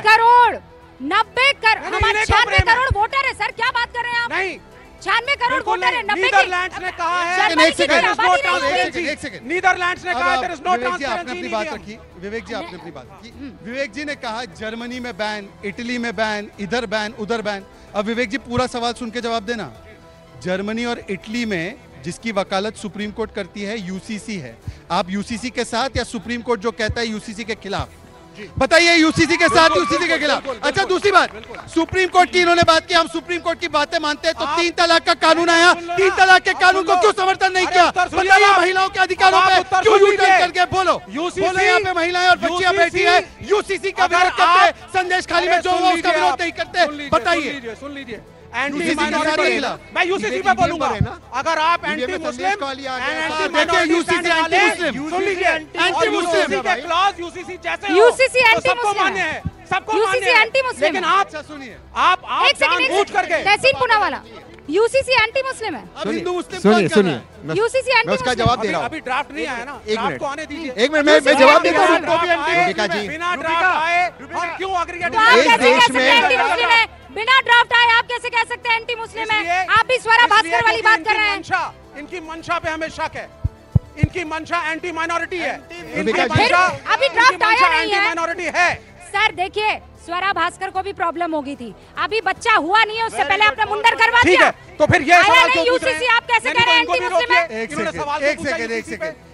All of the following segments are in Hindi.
करोड़ 96 करोड़ वोटर है सर, क्या बात कर रहे हैं आप? नहीं, 96 करोड़ वोटर है, 90 नीदरलैंड्स ने कहा है, नीदरलैंड्स ने कहा there is no transparency। विवेक जी आपने अपनी बात रखी। विवेक जी ने कहा जर्मनी में बैन, इटली में बैन, इधर बैन, उधर बैन। अब विवेक जी पूरा सवाल सुन के जवाब देना। जर्मनी और इटली में जिसकी वकालत सुप्रीम कोर्ट करती है यूसीसी है, आप यूसीसी के साथ या सुप्रीम कोर्ट जो कहता है यूसीसी के खिलाफ? बताइए, यूसीसी के साथ, यूसीसी के खिलाफ। अच्छा, दूसरी बात, सुप्रीम कोर्ट की इन्होंने बात की, हम सुप्रीम कोर्ट की बातें मानते हैं, तो 3 तलाक का कानून आया, 3 तलाक के कानून को क्यों समर्थन नहीं किया? बताइए, महिलाओं के अधिकारों पे क्यों यूटर्न करके बोलो? बोलो, यहाँ पे महिलाएं और बच्चियां बैठी है, यूसीसी का विरोध करते, संदेश खाली में जो हुआ उसका विरोध नहीं करते। बताइए, सुन लीजिए, एंटी माइनॉरिटी, मैं यूसीसी पे बोलूंगा, अगर आप anti Muslim, UCC anti Muslim, सुन लीजिए, एंटी मुस्लिम के क्लॉज यूसीसी जैसे यूसीसी एंटी सबको मान्य है, सबको मान्य है, एंटी मुस्लिम। लेकिन आप सुनिए, आप जानबूझ करके तहसीन पूनावाला यूसीसी एंटी मुस्लिम है। हिंदू मुस्लिम सुनिए, यूसीसी एंटी मैं उसका जवाब दे रहा हूँ। अभी ड्राफ्ट नहीं आया ना, एक ड्राफ्ट को आने दीजिए। एक मिनट, मैं जवाब देता हूँ। रुबिका जी, बिना ड्राफ्ट आए हम क्यों एग्रीगेट? इस देश में बिना ड्राफ्ट आए आप कैसे कह सकते हैं एंटी मुस्लिम है? आप भी स्वरा भास्कर वाली बात कर रहे हैं। इनकी मंशा पे हमें शक है, इनकी मंशा एंटी माइनॉरिटी है, इनकी मंशा अभी ड्राफ्ट आया नहीं है, माइनॉरिटी है। सर देखिए, स्वरा भास्कर को भी प्रॉब्लम हो गई थी, अभी बच्चा हुआ नहीं है, उससे पहले आपने मुंडर करवा दिया। तो फिर ये सवाल क्यों पूछ रहे यूसीसी आप कैसे कह रहे हैं एंटी मुस्लिम है?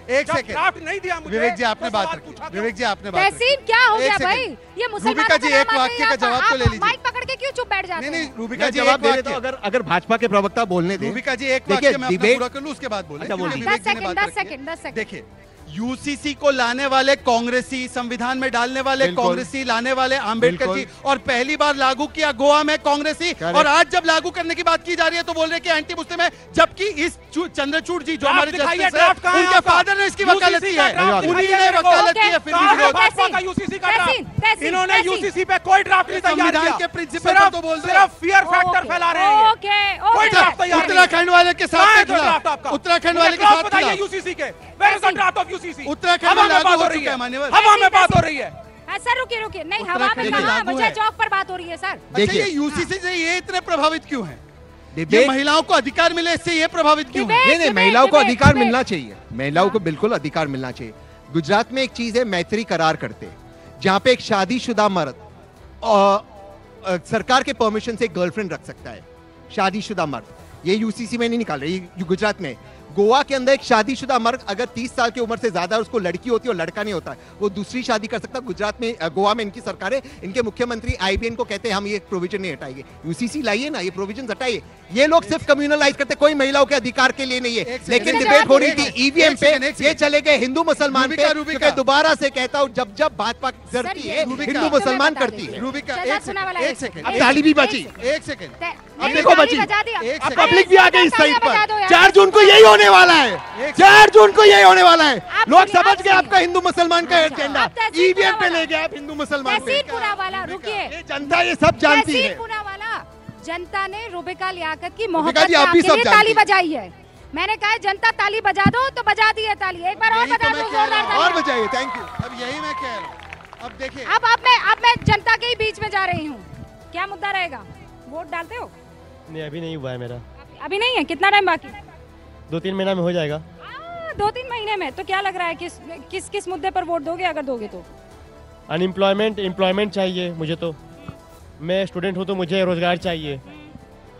एक सेकंड, नहीं दिया मुझे। विवेक जी आपने बात रखी, विवेक जी आपने बात रखी। तहसीन क्या हो गया भाई? ये रुबिका जी एक वाक्य का जवाब तो ले लीजिए। माइक पकड़ के क्यों चुप बैठ जाते हैं? नहीं, रुबिका जी जवाब दे रहे तो अगर भाजपा के प्रवक्ता बोलने दें। रुबिका जी एक वाक्य में अपना पूरा कर लूं, उसके बाद बोले। 10 सेकंड। देखिए, यूसीसी को लाने वाले कांग्रेसी, संविधान में डालने वाले कांग्रेसी, लाने वाले आंबेडकर जी, और पहली बार लागू किया गोवा में कांग्रेसी, और आज जब लागू करने की बात की जा रही है तो बोल रहे कि एंटी मुस्लिम है, जबकि इस चंद्रचूड़ जी जो हमारे जस्टिस है, उनके फादर ने इसकी वकालत की है, उन्हीं ने वकालत की है। फिर भी यूसीसी का ड्राफ्ट, इन्होंने यूसीसी पे कोई ड्राफ्ट नहीं तैयार किया, के प्रिंसिपल पर तो बोल रहे हैं, सिर्फ फियर फैक्टर फैला रहे हैं। कोई ड्राफ्ट तैयार, उत्तराखंड वाले के साथ, उत्तराखंड वाले के साथ बताइए यूसीसी के, where is the draft of UCC? Uttarakhand में लागू हो चुका है, मान्यवर। हवा में बात हो रही है। सर रुकिए, नहीं हवा में कहाँ, मुझे चौक पर बात हो रही है सर। अच्छा, ये यूसीसी से ये इतने प्रभावित क्यों हैं? ये महिलाओं को अधिकार मिले, इससे ये प्रभावित क्यों है? नहीं, महिलाओं को अधिकार मिलना चाहिए, महिलाओं को बिल्कुल अधिकार मिलना चाहिए। गुजरात में एक चीज है, मैत्री करार करते, जहां पे एक शादीशुदा मर्द सरकार के परमिशन से गर्लफ्रेंड रख सकता है, शादीशुदा मर्द। ये यूसीसी में नहीं निकाल रही, गुजरात में। गोवा के अंदर एक शादीशुदा मर्द अगर 30 साल की उम्र से ज्यादा उसको लड़की होती है और लड़का नहीं होता, वो दूसरी शादी कर सकता। गुजरात में, गोवा में इनकी सरकार है, इनके मुख्यमंत्री आईबीएन को कहते हैं हम ये प्रोविजन नहीं हटाएंगे। यूसीसी लाइए ना, ये प्रोविजन हटाइए। ये लोग सिर्फ कम्युनलाइज करते, कोई महिलाओं के अधिकार के लिए नहीं है। लेकिन डिबेट हो रही थी ईवीएम पे, ये चले गए हिंदू मुसलमान पे, क्योंकि दोबारा से कहता हूँ, जब जब भाजपा करती है हिंदू मुसलमान करती है। रुबिका एक सेकंड, अब ताली भी बची, एक सेकंड, अब देखो बची, अब पब्लिक भी आ गई इस साइड पर। 4 जून को यही होने वाला है, 4 जून को यही होने वाला है। लोग समझ गए आपका हिंदू मुसलमान का एजेंडा, ईवीएम पे ले गया आप हिंदू मुसलमान पे। रुकिए, जनता ये सब जानती है। जनता ने रुबिका लियाकत की मोहब्बत के लिए ताली बजाई है। मैंने कहा जनता ताली बजा दो, तो बजा दी है ताली। एक बार और बजा दो, जोरदार ताली और बजाइए। Thank you. अब यही मैं कह रहा हूँ। अब देखिए, अब मैं जनता के ही बीच में जा रही हूँ। क्या मुद्दा रहेगा? वोट डालते हो? नहीं, अभी नहीं हुआ है मेरा। अभी नहीं है? कितना टाइम बाकी? 2-3 महीना में हो जाएगा। 2-3 महीने में? तो क्या लग रहा है किस मुद्दे पर वोट दोगे, अगर दोगे तो? एम्प्लॉयमेंट चाहिए मुझे। तो मैं स्टूडेंट हूँ, तो मुझे रोजगार चाहिए।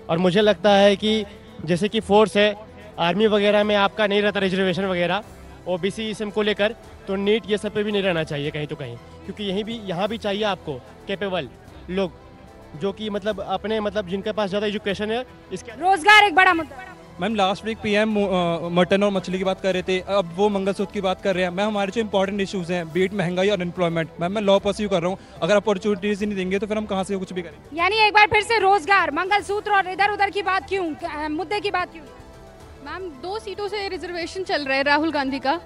और मुझे लगता है कि जैसे कि फोर्स है, आर्मी वगैरह में आपका नहीं रहता रिजर्वेशन वगैरह, ओबीसी इसम को लेकर, तो नीट ये सब पे भी नहीं रहना चाहिए कहीं तो कहीं, क्योंकि यहाँ भी चाहिए आपको कैपेबल लोग, जो कि मतलब अपने जिनके पास ज़्यादा एजुकेशन है। इसके रोजगार एक बड़ा मुद्दा। Ma'am last week PM mutton और मछली की बात कर रहे थे, अब वो मंगलसूत्र की बात कर रहे हैं। मैं हमारे जो इंपॉर्टेंट इश्यूज हैं, बीट महंगाई और एम्प्लॉयमेंट, मैम मैं लॉ परस्यू कर रहा हूँ। अगर अपॉर्चुनिटीज नहीं देंगे तो फिर हम कहाँ से कुछ भी करेंगे? यानी एक बार फिर से रोजगार, मंगलसूत्र और इधर उधर की बात क्यों, मुद्दे की बात क्यों? मैम 2 सीटों से रिजर्वेशन चल रहा है राहुल गांधी का,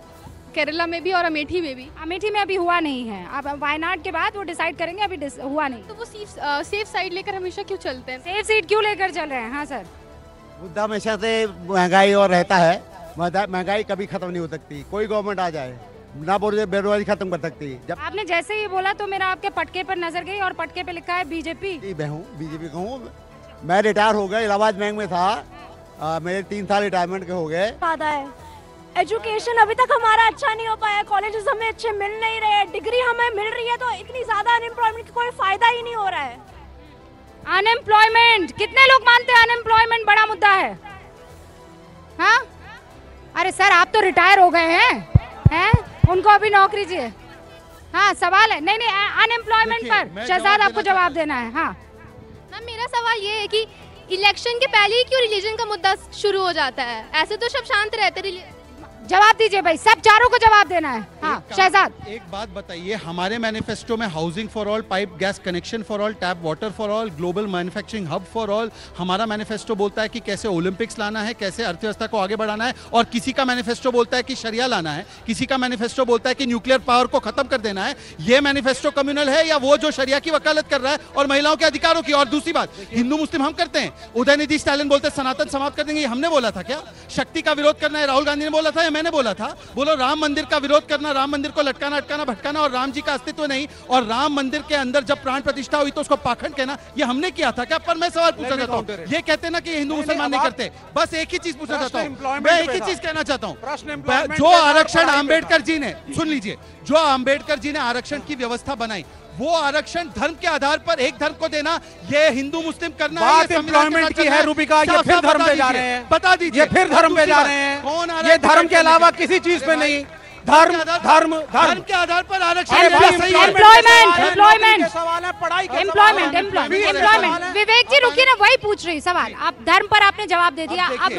केरला में भी और अमेठी में भी। अमेठी में अभी हुआ नहीं है, अब वायनाड के बाद वो डिसाइड करेंगे, अभी हुआ नहीं। तो वो सेफ साइड लेकर हमेशा क्यों चलते हैं? सेफ सीट क्यों लेकर चल रहे हैं? हाँ सर, मुद्दा हमेशा से महंगाई और रहता है। महंगाई कभी खत्म नहीं हो सकती, कोई गवर्नमेंट आ जाए, ना बेरोजगारी खत्म कर सकती है। जब आपने जैसे ही बोला तो मेरा आपके पटके पर नजर गई और पटके पे लिखा है बीजेपी। मैं हूँ बीजेपी का हूँ। मैं रिटायर हो गया, इलाहाबाद बैंक में था। मेरे 3 साल रिटायरमेंट के हो गए। फायदा है एजुकेशन अभी तक हमारा अच्छा नहीं हो पाया, कॉलेजेस हमें अच्छे मिल नहीं रहे, डिग्री हमें मिल रही है तो इतनी ज्यादा अनएम्प्लॉयमेंट का कोई फायदा ही नहीं हो रहा है। अनएम्प्लॉयमेंट, कितने लोग मानते हैं अनएम्प्लॉयमेंट बड़ा मुद्दा है? हाँ, अरे सर आप तो रिटायर हो गए हैं, उनको अभी नौकरी चाहिए। हाँ सवाल है, नहीं अनएम्प्लॉयमेंट पर शहजाद आपको जवाब देना है। हाँ मैम, मेरा सवाल ये है कि इलेक्शन के पहले ही क्यों रिलीजन का मुद्दा शुरू हो जाता है? ऐसे तो सब शांत रहते। जवाब दीजिए भाई, सब चारों को जवाब देना है। हाँ शहजाद, एक बात बताइए, हमारे मैनिफेस्टो में housing for all, pipe gas connection for all, tap water for all, global manufacturing hub for all, हमारा मैनिफेस्टो बोलता है कि कैसे ओलंपिक्स लाना है, कैसे अर्थव्यवस्था को आगे बढ़ाना है, और किसी का मैनिफेस्टो बोलता है कि शरिया लाना है, किसी का मैनिफेस्टो बोलता है कि न्यूक्लियर पावर को खत्म कर देना है। ये मैनिफेस्टो कम्युनल है या वो जो शरिया की वकालत कर रहा है और महिलाओं के अधिकारों की? और दूसरी बात, हिंदू मुस्लिम हम करते हैं, उदयनिधि स्टालिन बोलते हैं सनातन समाप्त कर देंगे, हमने बोला था क्या? शक्ति का विरोध करना है राहुल गांधी ने बोला था या मैंने बोला था? बोलो राम मंदिर का विरोध करना, राम मंदिर को लटकाना अटकाना भटकाना और राम जी का अस्तित्व नहीं, और राम मंदिर के अंदर जब प्राण प्रतिष्ठा हुई तो उसको पाखंड कहना, ये हमने किया था क्या? पर मैं सवाल पूछना चाहता हूँ, ये कहते ना कि हिंदू मुसलमान नहीं करते, बस एक ही चीज पूछना चाहता हूँ, मैं एक ही चीज कहना चाहता हूँ, जो आरक्षण आम्बेडकर जी ने, सुन लीजिए, जो आम्बेडकर जी ने आरक्षण की व्यवस्था बनाई, वो आरक्षण धर्म के आधार पर एक धर्म को देना, ये हिंदू मुस्लिम करना बात एम्प्लॉयमेंट की है रूबिका, ये फिर धर्म पे जा रहे हैं, बता दीजिए, ये फिर धर्म पे जा रहे हैं। कौन ये धर्म के अलावा किसी चीज पे नहीं, धर्म धर्म धर्म के आधार पर आरक्षण। एम्प्लॉयमेंट सवाल है, पढ़ाई के एम्प्लॉयमेंट। विवेक जी रुकिए ना, वही पूछ रही सवाल। आप धर्म पर आपने जवाब दे दिया, अब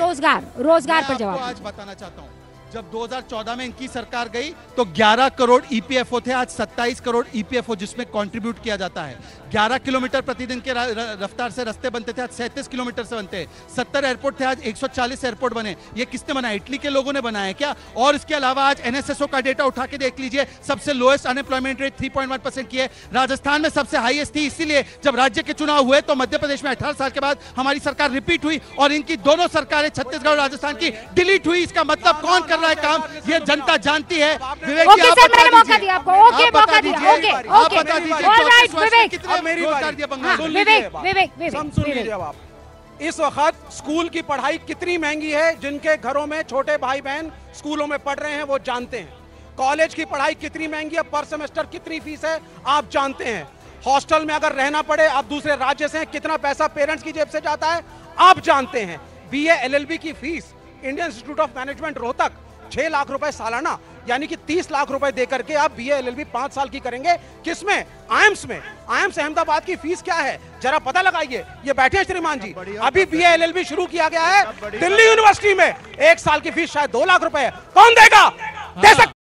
रोजगार पर जवाब। आज बताना चाहता हूँ, जब 2014 में इनकी सरकार गई तो 11 करोड़ ईपीएफओ थे, आज 27 करोड़ ईपीएफओ जिसमें कंट्रीब्यूट किया जाता है। 11 किलोमीटर प्रतिदिन के रफ्तार से रास्ते बनते थे, आज 37 किलोमीटर से बनते हैं। 70 एयरपोर्ट थे, आज 140 एयरपोर्ट बने। ये किसने बनाया? इटली के लोगों ने बनाया क्या? और इसके अलावा आज एनएसएसओ का डेटा उठा के देख लीजिए, सबसे लोएस्ट अनएम्प्लॉयमेंट रेट 3.1% की है, राजस्थान में सबसे हाईएस्ट थी। इसीलिए जब राज्य के चुनाव हुए तो मध्य प्रदेश में 18 साल के बाद हमारी सरकार रिपीट हुई और इनकी दोनों सरकारें छत्तीसगढ़ और राजस्थान की डिलीट हुई। इसका मतलब कौन कर रहा है काम? ये जनता जानती है। विवेक जी आप बता दीजिए, आप बता दीजिए, सुन लीजिए आप, इस वक्त स्कूल की पढ़ाई कितनी महंगी है, जिनके घरों में छोटे भाई बहन स्कूलों में पढ़ रहे हैं वो जानते हैं। कॉलेज की पढ़ाई कितनी महंगी है, पर सेमेस्टर कितनी फीस है आप जानते हैं। हॉस्टल में अगर रहना पड़े, आप दूसरे राज्य से, कितना पैसा पेरेंट्स की जेब से जाता है आप जानते हैं। बीए एलएलबी की fees Indian institute of management Rohtak 6 lakh रुपए सालाना, यानी कि 30 लाख रुपए देकर के आप बीए एलएलबी 5 साल की करेंगे। किसमें? आईएम्स में। आईएम्स अहमदाबाद की फीस क्या है जरा पता लगाइए। ये बैठे हैं श्रीमान जी, अभी बीए एलएलबी शुरू किया गया है दिल्ली यूनिवर्सिटी में, 1 साल की फीस शायद 2 लाख रुपए है। कौन देगा? दे सकते